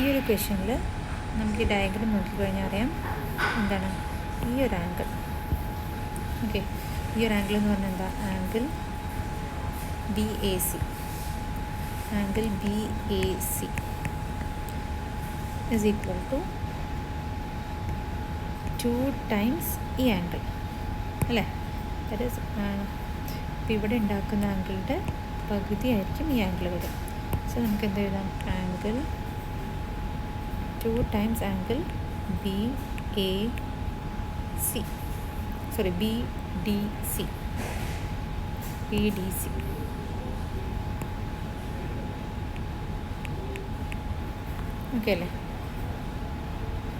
ഈ ഒരു ക്വസ്റ്റ്യനിൽ നമുക്ക് ഈ ഡയഗ്രം നോക്കിക്കഴിഞ്ഞാൽ അറിയാം എന്താണ് ഈ ഒരു ആംഗിൾ. ഓക്കെ, ഈ ഒരു ആംഗിൾ എന്ന് പറഞ്ഞാൽ എന്താ? Angle B A C. Angle B A C is equal to 2 times ഈ ആംഗിൾ അല്ലേ? ദാറ്റ് ഈസ് ഇപ്പോൾ ഇവിടെ ഉണ്ടാക്കുന്ന ആംഗിളിൻ്റെ പകുതി ആയിരിക്കും ഈ ആംഗിൾ വരും. സോ നമുക്ക് എന്ത് എഴുതാം? Angle 2 times angle B A C, sorry B D C, B D C. Okay അല്ലേ?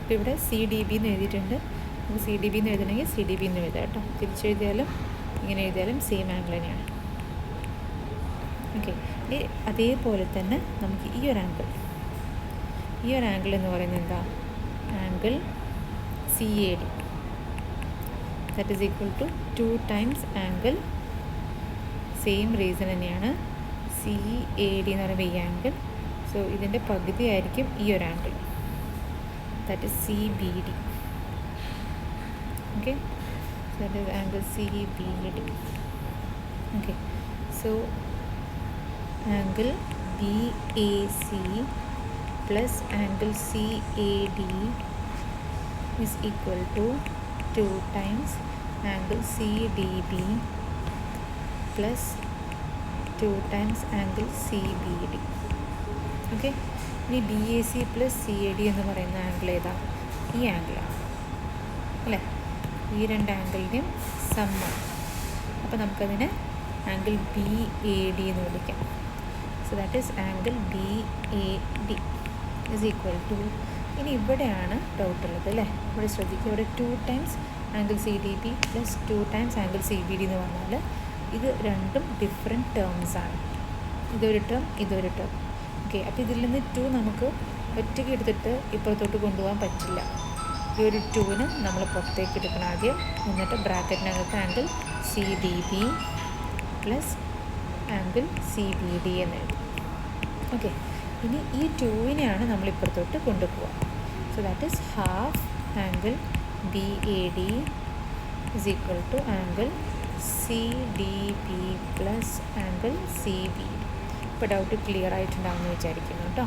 അപ്പോൾ ഇവിടെ സി ഡി ബി എന്ന് എഴുതിയിട്ടുണ്ട്. നമുക്ക് സി ഡി ബി എന്ന് എഴുതണമെങ്കിൽ സി ഡി ബി എന്ന് എഴുതാം കേട്ടോ. തിരിച്ചെഴുതിയാലും ഇങ്ങനെ എഴുതിയാലും സെയിം ആംഗിൾ തന്നെയാണ്. ഓക്കെ, അതേപോലെ തന്നെ നമുക്ക് ഈ ഒരു ആംഗിൾ എന്ന് പറയുന്നത് എന്താ? Angle C A D, that is equal to 2 times angle, same reason തന്നെയാണ്. സി എ ഡി എന്ന് പറയുമ്പോൾ ഈ ആംഗിൾ. സോ ഇതിൻ്റെ പകുതി ആയിരിക്കും ഈ ഒരു angle, that is C B D. Okay, so that is angle CBD. Okay, so angle BAC plus angle CAD is equal to 2 times angle CDB plus 2 times angle CBD. Okay, ഇനി B A C plus C A D എന്ന് പറയുന്ന angle ഏതാ? ഈ ആംഗിളാണ് അല്ലേ? ഈ രണ്ട് ആംഗിളിൻ്റെയും സമ്മാണ്. അപ്പോൾ നമുക്കതിനെ ആംഗിൾ ബി എ ഡി എന്ന് വിളിക്കാം. So that is angle B A D is equal to, ഇനി ഇവിടെയാണ് ഡൗട്ടുള്ളത് അല്ലേ? ഇവിടെ ശ്രദ്ധിക്കുക, ഇവിടെ 2 times angle C D B plus 2 times angle C B D എന്ന് പറഞ്ഞാൽ ഇത് രണ്ടും ഡിഫറെൻറ്റ് ടേംസാണ്. ഇതൊരു ടേം, ഇതൊരു ടേം. ഓക്കെ, അപ്പോൾ ഇതിൽ നിന്ന് 2 നമുക്ക് ഒറ്റയ്ക്ക് എടുത്തിട്ട് ഇപ്പുറത്തോട്ട് കൊണ്ടുപോകാൻ പറ്റില്ല. ഈ ഒരു 2ന് നമ്മൾ പുറത്തേക്ക് എടുക്കണം ആദ്യം. എന്നിട്ട് ബ്രാക്കറ്റിനകത്ത് angle C D B plus angle C B D എന്ന് എഴുതും. ഓക്കെ, ഇനി ഈ 2വിനെയാണ് നമ്മൾ ഇപ്പുറത്തോട്ട് കൊണ്ടുപോകുക. So that is half angle B A D is equal to angle C D B plus angle C B D. ഇപ്പോൾ ഡൗട്ട് ക്ലിയർ ആയിട്ടുണ്ടാകുമെന്ന് വിചാരിക്കുന്നു കേട്ടോ.